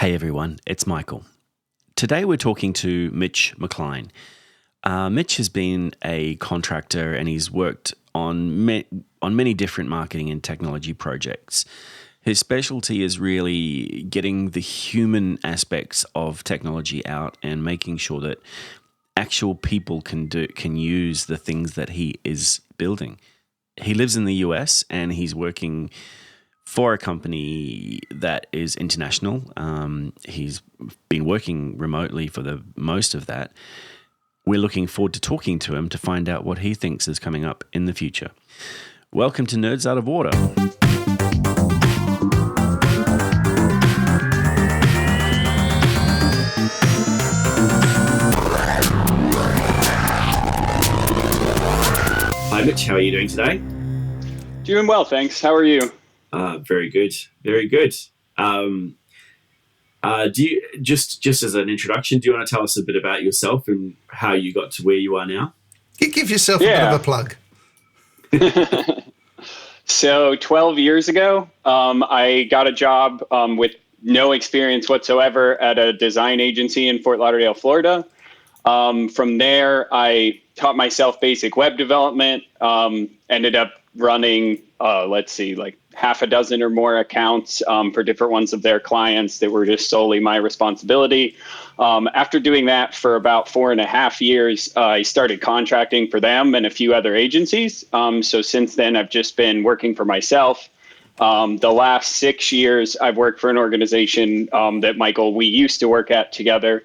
Hey everyone, it's Michael. Today we're talking to Mitch McCline. Mitch has been a contractor and he's worked on many different marketing and technology projects. His specialty is really getting the human aspects of technology out and making sure that actual people can use the things that he is building. He lives in the US and he's working for a company that is international. He's been working remotely for the most of that. We're looking forward to talking to him to find out what he thinks is coming up in the future. Welcome to Nerds Out of Water. Hi Mitch, how are you doing today? Doing well, thanks. How are you? Very good, very good. Do you just as an introduction, do you want to tell us a bit about yourself and how you got to where you are now? Give yourself a bit of a plug. So 12 years ago, I got a job with no experience whatsoever at a design agency in Fort Lauderdale, Florida. From there, I taught myself basic web development, ended up running, like half a dozen or more accounts for different ones of their clients that were just solely my responsibility. After doing that for about 4.5 years, I started contracting for them and a few other agencies. So since then, I've just been working for myself. The last 6 years, I've worked for an organization that Michael, we used to work at together.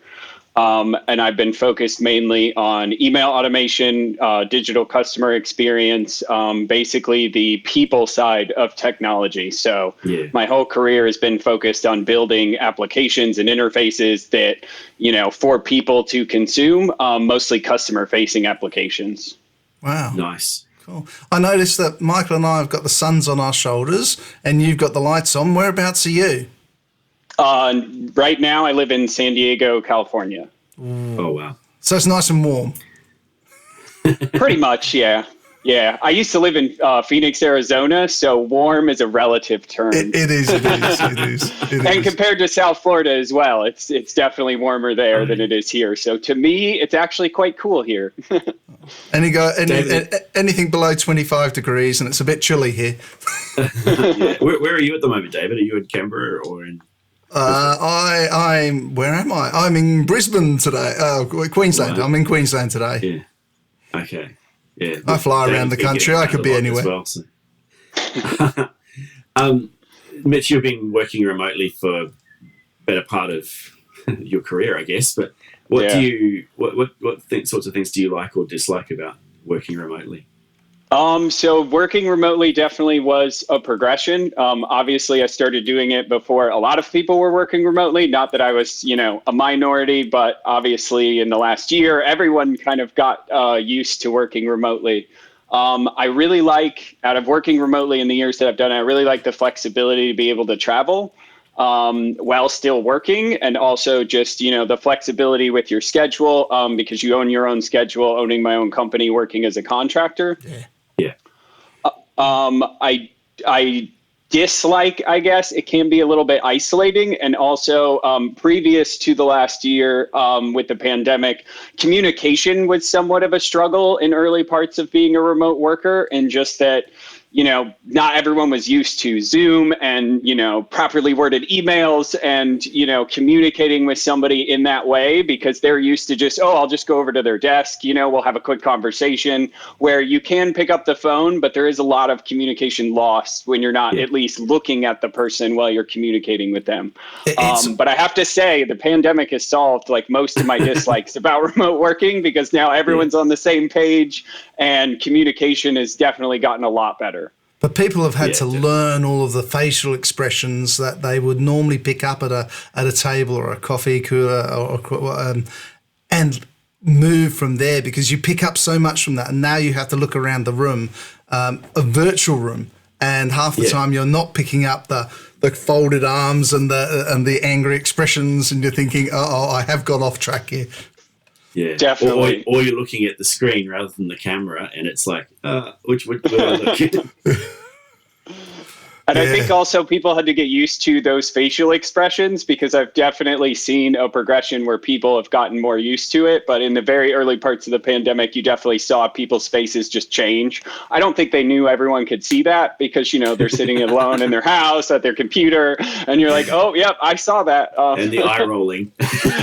And I've been focused mainly on email automation, digital customer experience, basically the people side of technology. So My whole career has been focused on building applications and interfaces that, for people to consume, mostly customer facing applications. Wow. Nice. Cool. I noticed that Michael and I have got the suns on our shoulders and you've got the lights on. Whereabouts are you? Right now, I live in San Diego, California. Oh, wow. So it's nice and warm. Pretty much, yeah. Yeah. I used to live in Phoenix, Arizona, so warm is a relative term. It is. And compared to South Florida as well, it's definitely warmer there than it is here. So to me, it's actually quite cool here. Anything below 25 degrees and it's a bit chilly here. Yeah. Where are you at the moment, David? Are you in Canberra or in... Where am I? I'm in Brisbane today. Queensland. Wow. I'm in Queensland today. Yeah. Okay. Yeah. I fly around the country. I could be anywhere. Well, so. Mitch, you've been working remotely for a better part of your career, I guess. But what sorts of things do you like or dislike about working remotely? So working remotely definitely was a progression. Obviously, I started doing it before a lot of people were working remotely. Not that I was, a minority, but obviously in the last year, everyone kind of got used to working remotely. I really like, out of working remotely in the years that I've done, I really like the flexibility to be able to travel while still working, and also just, the flexibility with your schedule because you own your own schedule, owning my own company, working as a contractor. Yeah. I dislike, I guess, it can be a little bit isolating. And also previous to the last year with the pandemic, communication was somewhat of a struggle in early parts of being a remote worker, and just that, not everyone was used to Zoom and, properly worded emails and, communicating with somebody in that way, because they're used to just, I'll just go over to their desk, we'll have a quick conversation, where you can pick up the phone, but there is a lot of communication lost when you're not at least looking at the person while you're communicating with them. But I have to say the pandemic has solved like most of my dislikes about remote working, because now everyone's on the same page and communication has definitely gotten a lot better. But people have had to learn all of the facial expressions that they would normally pick up at a table or a coffee cooler and move from there, because you pick up so much from that. And now you have to look around the room, a virtual room, and half the time you're not picking up the folded arms and the angry expressions, and you're thinking, I have got off track here. Yeah, definitely. Or you're looking at the screen rather than the camera, and it's like, which would I look at? And I think also people had to get used to those facial expressions, because I've definitely seen a progression where people have gotten more used to it. But in the very early parts of the pandemic, you definitely saw people's faces just change. I don't think they knew everyone could see that, because, they're sitting alone in their house at their computer, and you're like, oh, yep, I saw that. And the eye rolling.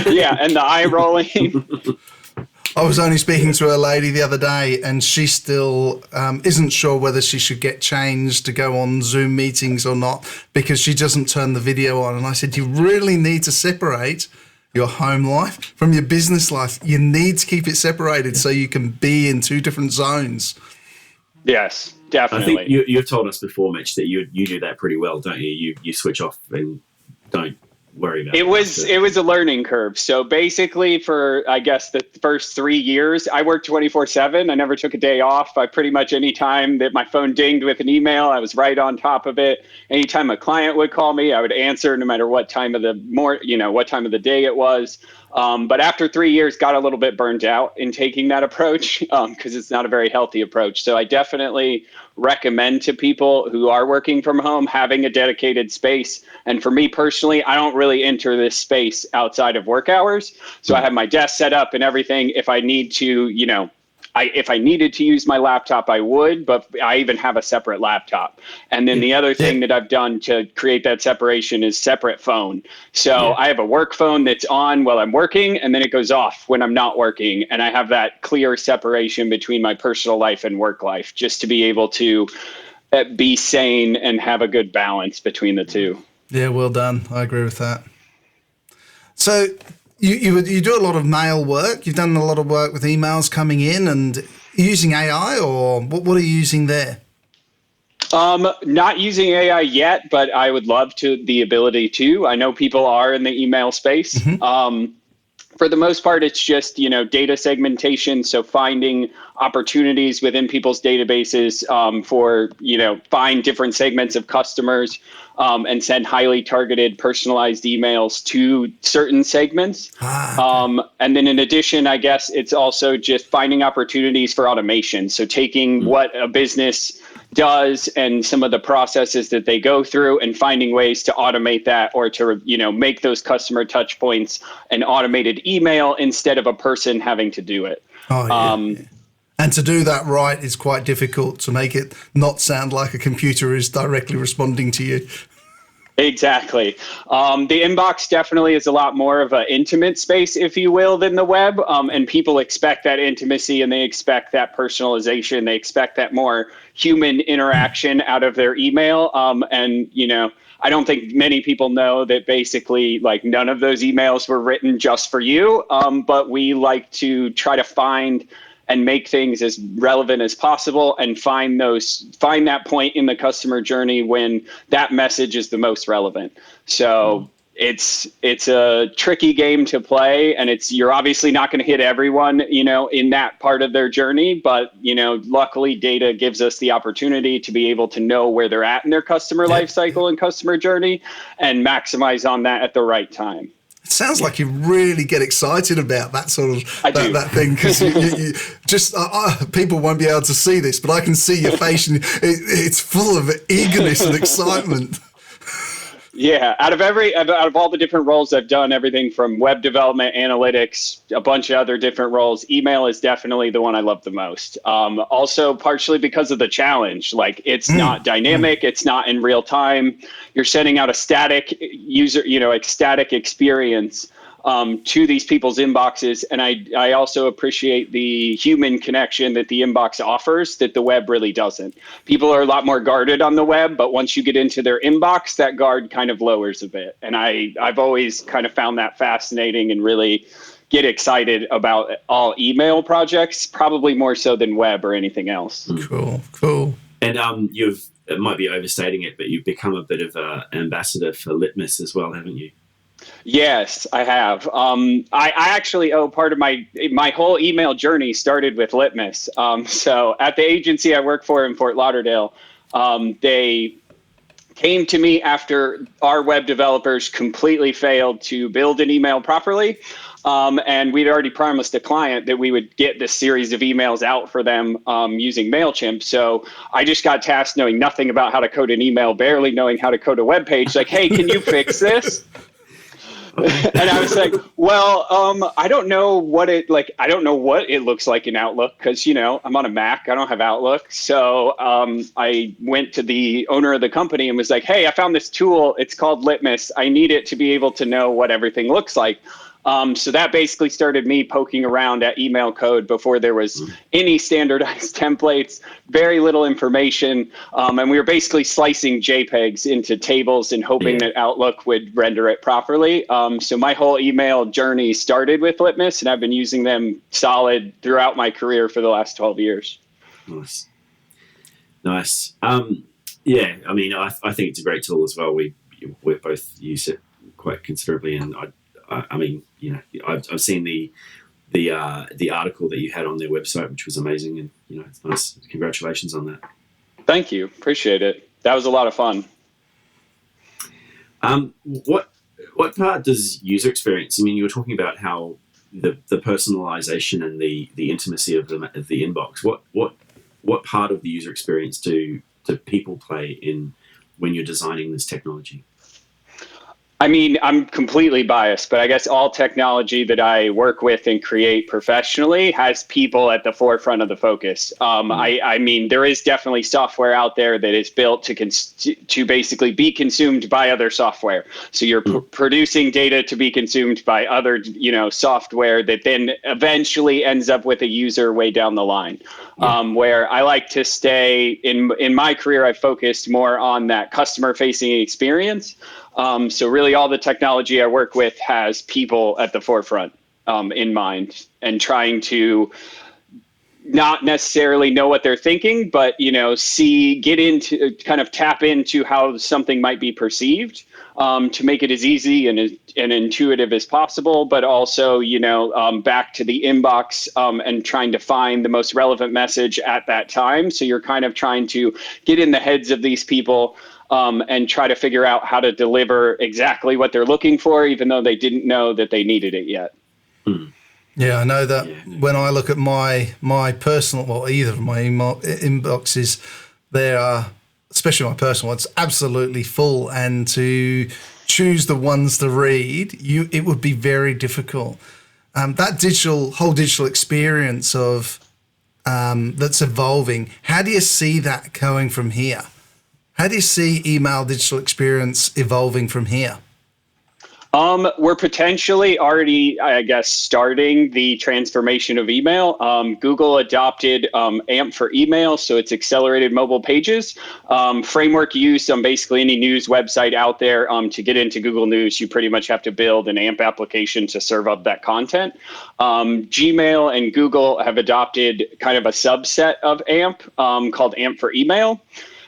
Yeah, and the eye rolling. I was only speaking to a lady the other day, and she still isn't sure whether she should get changed to go on Zoom meetings or not, because she doesn't turn the video on. And I said, you really need to separate your home life from your business life. You need to keep it separated so you can be in two different zones. Yes, definitely. I think you've told us before, Mitch, that you do that pretty well, don't you? You switch off and don't worry about it. It was a learning curve. So basically, for I guess the first 3 years, I worked 24/7. I never took a day off. I pretty much, any time that my phone dinged with an email, I was right on top of it. Anytime a client would call me, I would answer, no matter what time of the what time of the day it was. But after 3 years, got a little bit burned out in taking that approach, because it's not a very healthy approach. So I definitely recommend to people who are working from home having a dedicated space. And for me personally, I don't really enter this space outside of work hours. So I have my desk set up and everything. If I need to, if I needed to use my laptop, I would, but I even have a separate laptop. And then the other thing that I've done to create that separation is separate phone. So I have a work phone that's on while I'm working, and then it goes off when I'm not working. And I have that clear separation between my personal life and work life, just to be able to be sane and have a good balance between the two. Yeah, well done. I agree with that. So you do a lot of mail work. You've done a lot of work with emails coming in, and using AI, or what are you using there? Not using AI yet, but I would love the ability to. I know people are in the email space. Mm-hmm. For the most part, it's just, data segmentation. So finding opportunities within people's databases for, find different segments of customers and send highly targeted, personalized emails to certain segments. And then in addition, I guess it's also just finding opportunities for automation. So taking what a business does and some of the processes that they go through, and finding ways to automate that, or to, make those customer touch points an automated email instead of a person having to do it. And to do that right is quite difficult, to make it not sound like a computer is directly responding to you. Exactly. The inbox definitely is a lot more of an intimate space, if you will, than the web. And people expect that intimacy, and they expect that personalization. They expect that more human interaction out of their email. I don't think many people know that basically, like, none of those emails were written just for you. But we like to try to find and make things as relevant as possible, and find that point in the customer journey when that message is the most relevant. So it's a tricky game to play, and you're obviously not going to hit everyone, in that part of their journey. But, luckily data gives us the opportunity to be able to know where they're at in their customer life cycle and customer journey, and maximize on that at the right time. It sounds like you really get excited about that sort of that thing, because you just people won't be able to see this, but I can see your face, and it's full of eagerness and excitement. Yeah, out of all the different roles I've done, everything from web development, analytics, a bunch of other different roles, email is definitely the one I love the most. Also, partially because of the challenge. Like, it's not dynamic, it's not in real time. You're sending out a static user, static experience to these people's inboxes. And I also appreciate the human connection that the inbox offers that the web really doesn't. People are a lot more guarded on the web, but once you get into their inbox, that guard kind of lowers a bit. And I've always kind of found that fascinating, and really get excited about all email projects, probably more so than web or anything else. Cool. And it might be overstating it, but you've become a bit of an ambassador for Litmus as well, haven't you? Yes, I have. I actually owe part of my whole email journey started with Litmus. So at the agency I work for in Fort Lauderdale, they came to me after our web developers completely failed to build an email properly. And we'd already promised the client that we would get this series of emails out for them using MailChimp. So I just got tasked knowing nothing about how to code an email, barely knowing how to code a web page. Like, hey, can you fix this? And I was like, well, I don't know what it looks like in Outlook because, I'm on a Mac. I don't have Outlook. So I went to the owner of the company and was like, hey, I found this tool. It's called Litmus. I need it to be able to know what everything looks like. So that basically started me poking around at email code before there was any standardized templates, very little information. And we were basically slicing JPEGs into tables and hoping that Outlook would render it properly. So my whole email journey started with Litmus, and I've been using them solid throughout my career for the last 12 years. Nice. Yeah, I mean, I think it's a great tool as well. We both use it quite considerably, and I mean, I've seen the article that you had on their website, which was amazing, and it's nice. Congratulations on that. Thank you, appreciate it. That was a lot of fun. What part does user experience? I mean, you were talking about how the personalization and the intimacy of the inbox. What part of the user experience do people play in when you're designing this technology? I mean, I'm completely biased, but I guess all technology that I work with and create professionally has people at the forefront of the focus. I mean, there is definitely software out there that is built to basically be consumed by other software. So you're producing data to be consumed by other, software that then eventually ends up with a user way down the line. Where I like to stay in my career, I focused more on that customer facing experience. So really all the technology I work with has people at the forefront in mind, and trying to not necessarily know what they're thinking, but, tap into how something might be perceived, to make it as easy and intuitive as possible, but also, back to the inbox and trying to find the most relevant message at that time. So you're kind of trying to get in the heads of these people and try to figure out how to deliver exactly what they're looking for, even though they didn't know that they needed it yet. Yeah, I know that when I look at my personal, well, either of my inboxes, they are, especially my personal ones, absolutely full. And to choose the ones to read, it would be very difficult. That whole digital experience of that's evolving, how do you see that going from here? How do you see email digital experience evolving from here? We're potentially already, I guess, starting the transformation of email. Google adopted AMP for email, so it's accelerated mobile pages. Framework used on basically any news website out there. To get into Google News, you pretty much have to build an AMP application to serve up that content. Gmail and Google have adopted kind of a subset of AMP called AMP for email.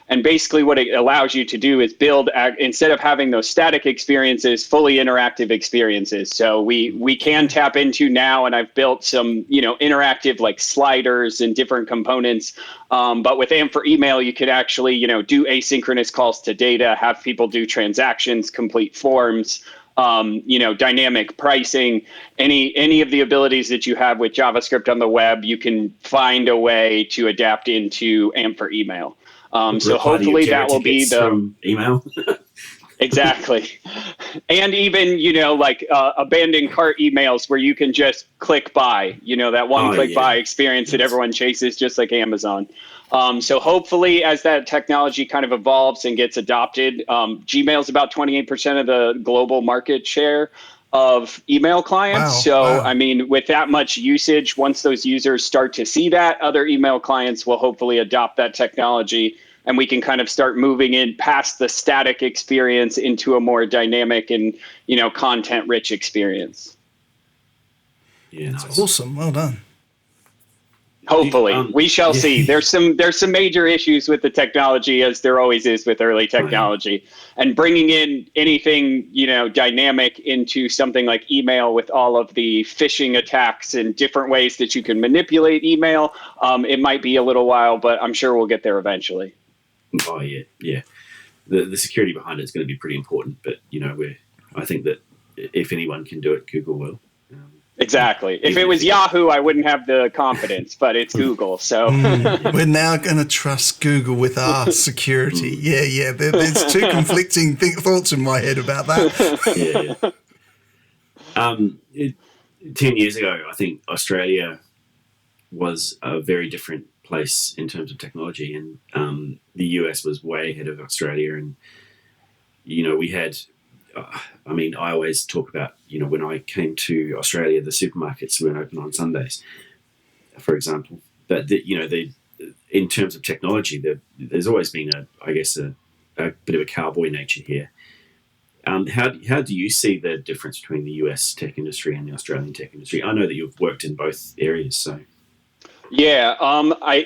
And basically what it allows you to do is build, instead of having those static experiences, fully interactive experiences. So we can tap into now, and I've built some, interactive like sliders and different components. But with AMP for email, you could actually, do asynchronous calls to data, have people do transactions, complete forms, dynamic pricing, any of the abilities that you have with JavaScript on the web, you can find a way to adapt into AMP for email. So hopefully that will be the email. Exactly. And even, abandoned cart emails where you can just click buy, that one-click buy experience that everyone chases, just like Amazon. So hopefully as that technology kind of evolves and gets adopted, Gmail is about 28% of the global market share of email clients. I mean, with that much usage, once those users start to see that, other email clients will hopefully adopt that technology, and we can kind of start moving in past the static experience into a more dynamic and, content rich experience. Yeah, nice. Awesome. Well done. Hopefully, we shall see. There's some major issues with the technology, as there always is with early technology, and bringing in anything dynamic into something like email with all of the phishing attacks and different ways that you can manipulate email. It might be a little while, but I'm sure we'll get there eventually. Oh yeah. the security behind it is going to be pretty important. But I think that if anyone can do it, Google will. Exactly. If it was Yahoo, I wouldn't have the confidence, but it's Google. So we're now going to trust Google with our security. Yeah. There's two conflicting thoughts in my head about that. Yeah. 10 years ago, I think Australia was a very different place in terms of technology, and the US was way ahead of Australia. And we had. I always talk about, when I came to Australia, the supermarkets weren't open on Sundays, for example. But, in terms of technology, there's always been a bit of a cowboy nature here. How do you see the difference between the US tech industry and the Australian tech industry? I know that you've worked in both areas, so. Yeah,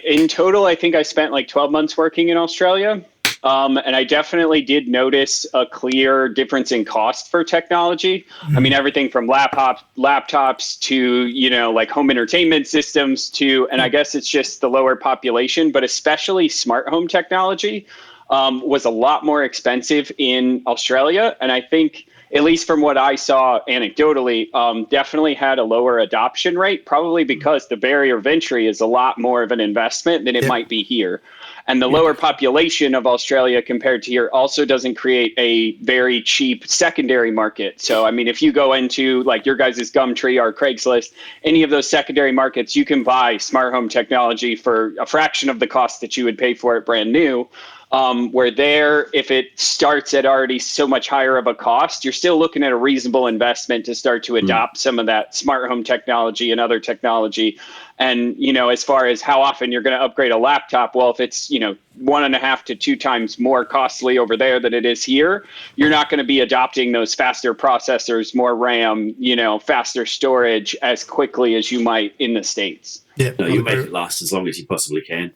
in total, I think I spent like 12 months working in Australia. And I definitely did notice a clear difference in cost for technology. I mean, everything from laptops to, like home entertainment systems and I guess it's just the lower population, but especially smart home technology was a lot more expensive in Australia. And I think, at least from what I saw anecdotally, definitely had a lower adoption rate, probably because the barrier of entry is a lot more of an investment than it might be here. And the lower population of Australia compared to here also doesn't create a very cheap secondary market. So, I mean, if you go into like your guys' Gumtree or Craigslist, any of those secondary markets, you can buy smart home technology for a fraction of the cost that you would pay for it brand new. Where there, if it starts at already so much higher of a cost, you're still looking at a reasonable investment to start to adopt some of that smart home technology and other technology. And, as far as how often you're going to upgrade a laptop, well, if it's, 1.5 to 2 times more costly over there than it is here, you're not going to be adopting those faster processors, more RAM, faster storage as quickly as you might in the States. Yeah, no, you make it last as long as you possibly can.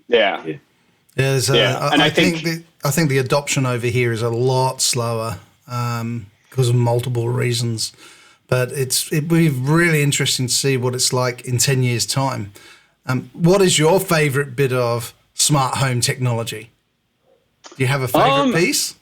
Yeah. And I think the adoption over here is a lot slower because of multiple reasons. But it'd be really interesting to see what it's like in 10 years' time. What is your favourite bit of smart home technology? Do you have a favourite piece?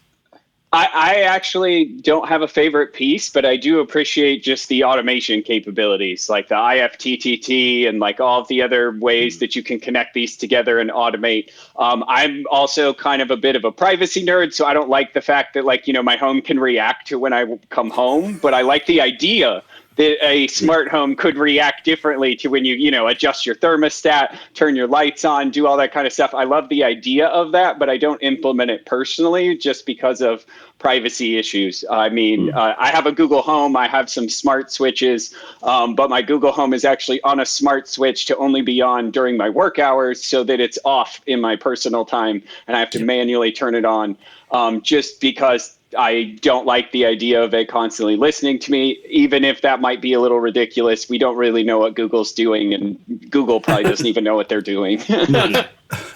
I actually don't have a favorite piece, but I do appreciate just the automation capabilities, like the IFTTT and like all of the other ways that you can connect these together and automate. I'm also kind of a bit of a privacy nerd, so I don't like the fact that my home can react to when I come home, but I like the idea that a smart home could react differently to when you adjust your thermostat, turn your lights on, do all that kind of stuff. I love the idea of that, but I don't implement it personally just because of privacy issues. I mean, I have a Google Home. I have some smart switches, but my Google Home is actually on a smart switch to only be on during my work hours so that it's off in my personal time, and I have to manually turn it on just because I don't like the idea of it constantly listening to me, even if that might be a little ridiculous. We don't really know what Google's doing, and Google probably doesn't even know what they're doing.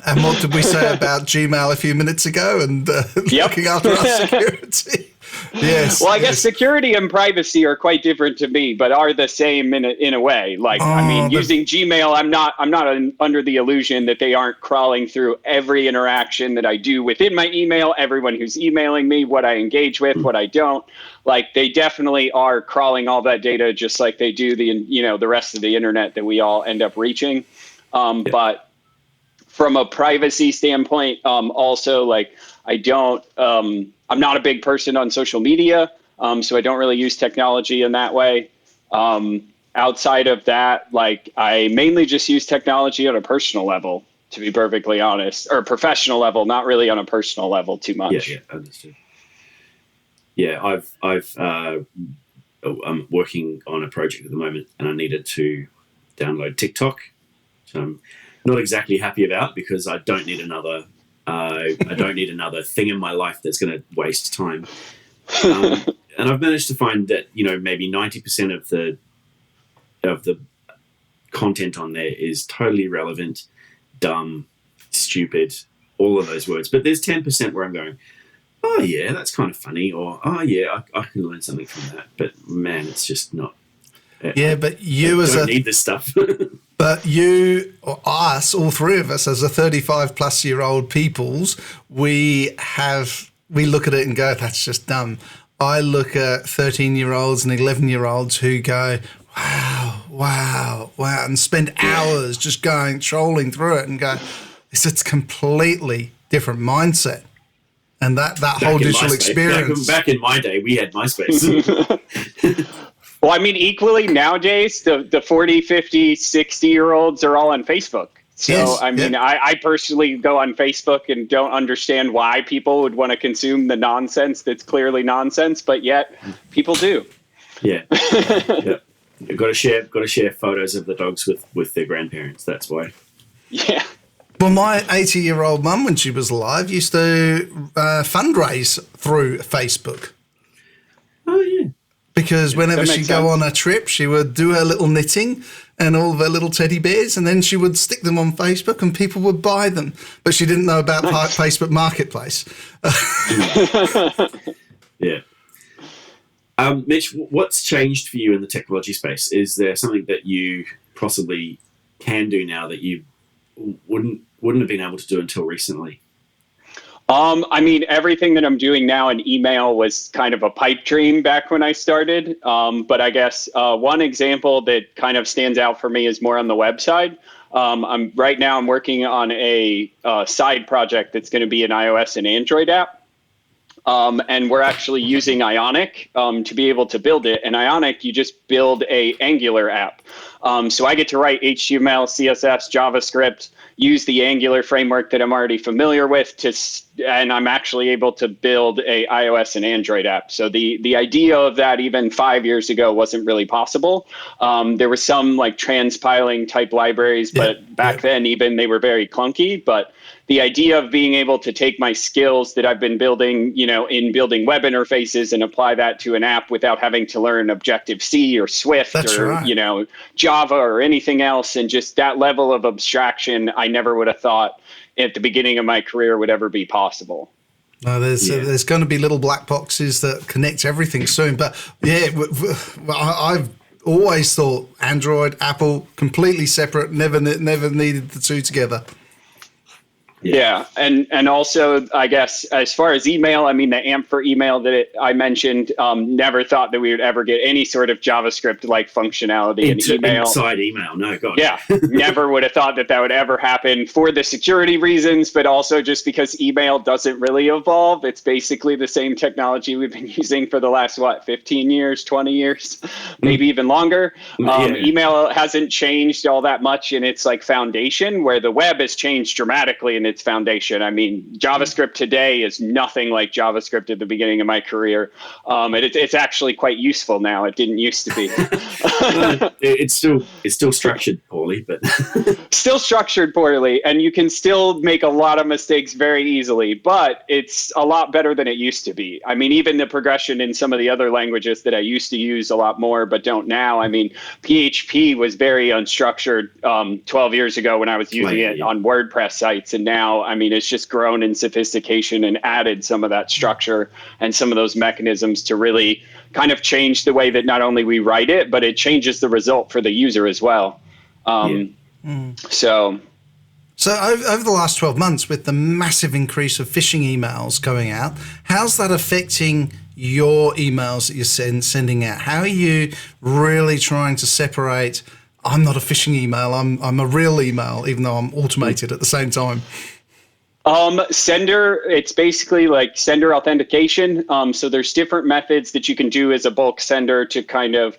And what did we say about Gmail a few minutes ago and looking after our security? Yes. Well, I guess security and privacy are quite different to me, but are the same in a way. Like, using Gmail, I'm not under the illusion that they aren't crawling through every interaction that I do within my email, everyone who's emailing me, what I engage with, what I don't. Like, they definitely are crawling all that data just like they do the rest of the internet that we all end up reaching. But from a privacy standpoint, also, like, I don't, I'm not a big person on social media, so I don't really use technology in that way. Outside of that, like, I mainly just use technology on a personal level, to be perfectly honest, or professional level, not really on a personal level too much. Yeah, understood. Yeah, I'm working on a project at the moment, and I needed to download TikTok, which I'm not exactly happy about because I don't need another thing in my life that's going to waste time. And I've managed to find that maybe 90% of the content on there is totally relevant, dumb, stupid, all of those words. But there's 10% where I'm going, oh yeah, that's kind of funny, or oh yeah, I can learn something from that. But man, it's just not. Yeah, but you don't need this stuff. But you, or us, all three of us, as a 35-plus-year-old peoples, we look at it and go, that's just dumb. I look at 13-year-olds and 11-year-olds who go, wow, and spend hours just trolling through it and go, it's completely different mindset. And that whole digital experience. Back in my day, we had MySpace. Well, I mean, equally nowadays, the 40, 50, 60-year-olds are all on Facebook. So, yes, I mean, yeah. I personally go on Facebook and don't understand why people would want to consume the nonsense that's clearly nonsense, but yet people do. Yeah. Yeah. You've got to share photos of the dogs with their grandparents. That's why. Yeah. Well, my 80-year-old mum, when she was alive, used to fundraise through Facebook. Oh, yeah. Because whenever she'd go on a trip, she would do her little knitting and all of her little teddy bears, and then she would stick them on Facebook and people would buy them. But she didn't know about Facebook Marketplace. Yeah. Mitch, what's changed for you in the technology space? Is there something that you possibly can do now that you wouldn't have been able to do until recently? I mean, everything that I'm doing now in email was kind of a pipe dream back when I started. But I guess one example that kind of stands out for me is more on the website. I'm working on a side project that's going to be an iOS and Android app. And we're actually using Ionic to be able to build it. And Ionic, you just build a Angular app. So I get to write HTML, CSS, JavaScript, use the Angular framework that I'm already familiar with, and I'm actually able to build a iOS and Android app. So the idea of that even 5 years ago wasn't really possible. There were some like transpiling type libraries, but back then even they were very clunky. But the idea of being able to take my skills that I've been building, in building web interfaces and apply that to an app without having to learn Objective-C or Swift Java or anything else. And just that level of abstraction, I never would have thought at the beginning of my career would ever be possible. No, there's going to be little black boxes that connect everything soon. But I've always thought Android, Apple, completely separate, never needed the two together. Yeah. And also, I guess, as far as email, I mean, the AMP for email that I mentioned, never thought that we would ever get any sort of JavaScript-like functionality in email. Inside email, no, God. Yeah, never would have thought that would ever happen for the security reasons, but also just because email doesn't really evolve. It's basically the same technology we've been using for the last, 15 years, 20 years, maybe even longer. Email hasn't changed all that much in its foundation, where the web has changed dramatically in its foundation. I mean, JavaScript today is nothing like JavaScript at the beginning of my career. It's actually quite useful now. It didn't used to be. It's still structured poorly, but still structured poorly, and you can still make a lot of mistakes very easily, but it's a lot better than it used to be. I mean, even the progression in some of the other languages that I used to use a lot more but don't now. I mean, PHP was very unstructured 12 years ago when I was using it on WordPress sites, and now, I mean, it's just grown in sophistication and added some of that structure and some of those mechanisms to really kind of change the way that not only we write it, but it changes the result for the user as well. So over the last 12 months, with the massive increase of phishing emails going out, how's that affecting your emails that you're sending out? How are you really trying to separate, I'm not a phishing email, I'm a real email, even though I'm automated at the same time? Sender, it's basically like sender authentication. So there's different methods that you can do as a bulk sender to kind of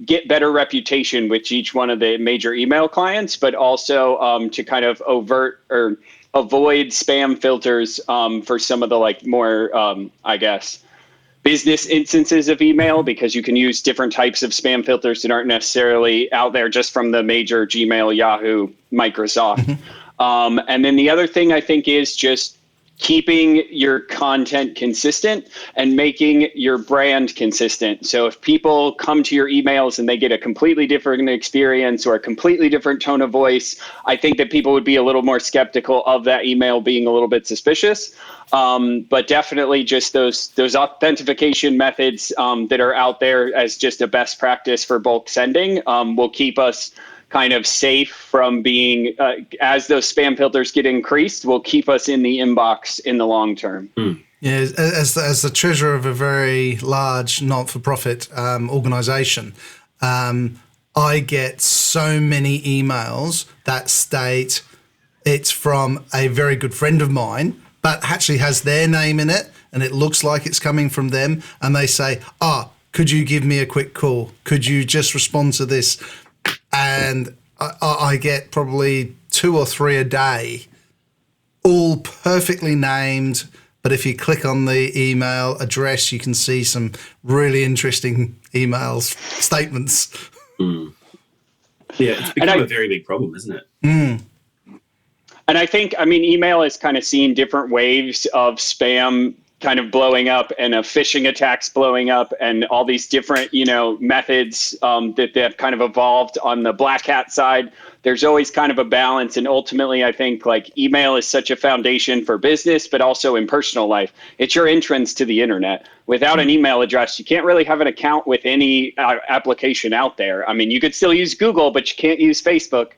get better reputation with each one of the major email clients, but also to kind of avoid spam filters for some of the more, business instances of email, because you can use different types of spam filters that aren't necessarily out there just from the major Gmail, Yahoo, Microsoft. Mm-hmm. And then the other thing I think is just keeping your content consistent and making your brand consistent. So if people come to your emails and they get a completely different experience or a completely different tone of voice, I think that people would be a little more skeptical of that email being a little bit suspicious. But definitely just those authentication methods that are out there as just a best practice for bulk sending will keep us kind of safe from being, as those spam filters get increased, will keep us in the inbox in the long term. Yeah, as the treasurer of a very large not-for-profit organisation, I get so many emails that state it's from a very good friend of mine, but actually has their name in it, and it looks like it's coming from them, and they say, could you give me a quick call? Could you just respond to this? And I get probably 2 or 3 a day, all perfectly named. But if you click on the email address, you can see some really interesting statements. Yeah, it's become a very big problem, isn't it? And I think, email has kind of seen different waves of spam kind of blowing up and of phishing attacks blowing up and all these different, methods that have kind of evolved on the black hat side. There's always kind of a balance. And ultimately, I think like email is such a foundation for business, but also in personal life. It's your entrance to the internet. Without an email address, you can't really have an account with any application out there. You could still use Google, but you can't use Facebook.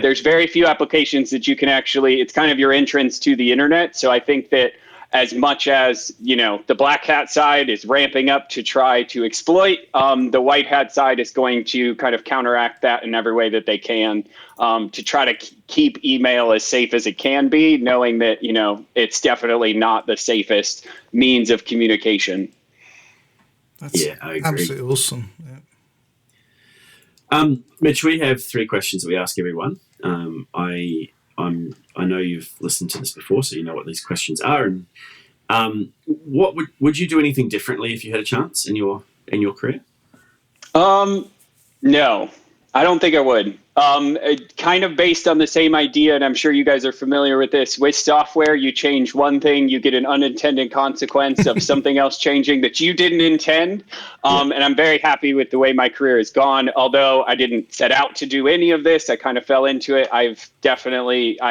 There's very few applications that you can actually, it's kind of your entrance to the internet. So I think that as much as, the black hat side is ramping up to try to exploit, the white hat side is going to kind of counteract that in every way that they can, to try to keep email as safe as it can be, knowing that, it's definitely not the safest means of communication. That's I agree. Absolutely awesome. Yeah. Mitch, we have 3 questions that we ask everyone. I know you've listened to this before, so you know what these questions are. And what would you do anything differently if you had a chance in your career? No, I don't think I would. Kind of based on the same idea, and I'm sure you guys are familiar with this. With software, you change one thing, you get an unintended consequence of something else changing that you didn't intend. And I'm very happy with the way my career has gone. Although I didn't set out to do any of this, I kind of fell into it. I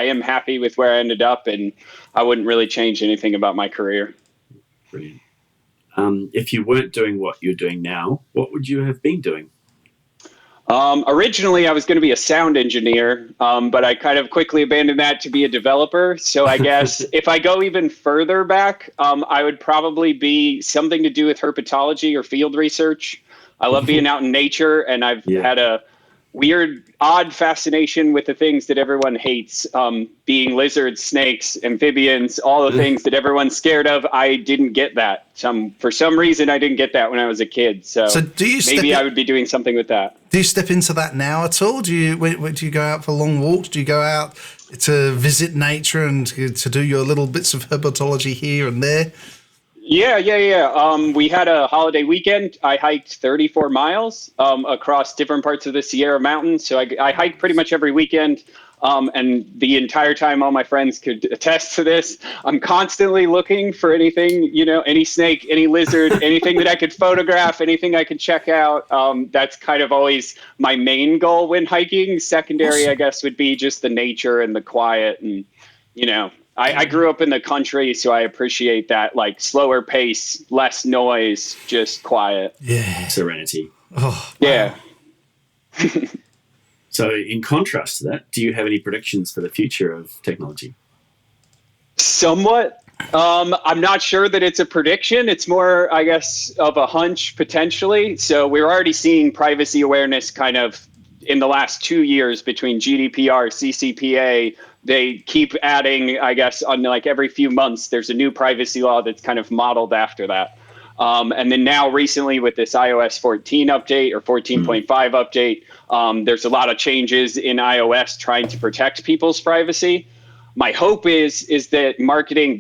am happy with where I ended up, and I wouldn't really change anything about my career. Brilliant. If you weren't doing what you're doing now, what would you have been doing? Originally, I was going to be a sound engineer, but I kind of quickly abandoned that to be a developer. So I guess if I go even further back, I would probably be something to do with herpetology or field research. I love being out in nature, and I've had a weird, odd fascination with the things that everyone hates, being lizards, snakes, amphibians, all the things that everyone's scared of. I didn't get that. For some reason, I didn't get that when I was a kid. So maybe I would be doing something with that. Do you step into that now at all? Do you go out for long walks? Do you go out to visit nature and to do your little bits of herpetology here and there? Yeah. We had a holiday weekend. I hiked 34 miles across different parts of the Sierra Mountains. So I hike pretty much every weekend. And the entire time, all my friends could attest to this. I'm constantly looking for anything, any snake, any lizard, anything that I could photograph, anything I could check out. That's kind of always my main goal when hiking. Secondary, I guess, would be just the nature and the quiet. And, I grew up in the country, so I appreciate that, like slower pace, less noise, just quiet. Yeah. Serenity. Oh, yeah. So in contrast to that, do you have any predictions for the future of technology? Somewhat. I'm not sure that it's a prediction. It's more, I guess, of a hunch potentially. So we're already seeing privacy awareness kind of in the last 2 years between GDPR, CCPA. They keep adding, I guess, on like every few months, there's a new privacy law that's kind of modeled after that. And then now recently with this iOS 14 update or 14.5 update, there's a lot of changes in iOS trying to protect people's privacy. My hope is that the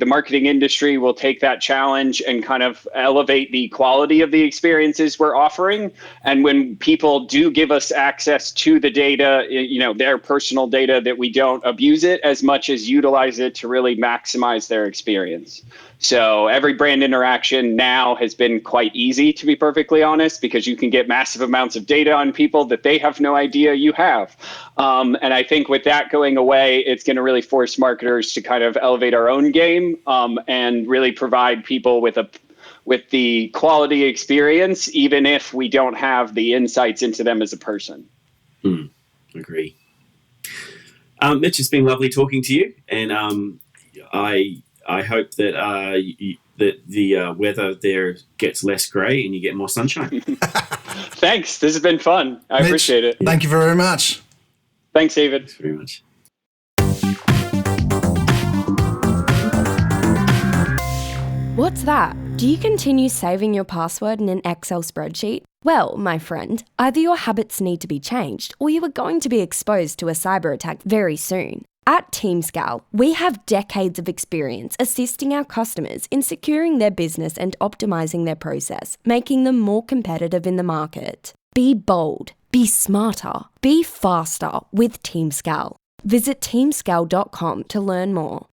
marketing industry will take that challenge and kind of elevate the quality of the experiences we're offering. And when people do give us access to the data, their personal data, that we don't abuse it as much as utilize it to really maximize their experience. So every brand interaction now has been quite easy, to be perfectly honest, because you can get massive amounts of data on people that they have no idea you have. And I think with that going away, it's going to really force marketers to kind of elevate our own game and really provide people with the quality experience, even if we don't have the insights into them as a person. Agree. Mitch, it's been lovely talking to you, and I hope that that the weather there gets less grey and you get more sunshine. Thanks. This has been fun. I Mitch, appreciate it. Thank you very much. Thanks, David. Thanks very much. What's that? Do you continue saving your password in an Excel spreadsheet? Well, my friend, either your habits need to be changed or you are going to be exposed to a cyber attack very soon. At TeamScale, we have decades of experience assisting our customers in securing their business and optimizing their process, making them more competitive in the market. Be bold, be smarter, be faster with TeamScale. Visit teamscale.com to learn more.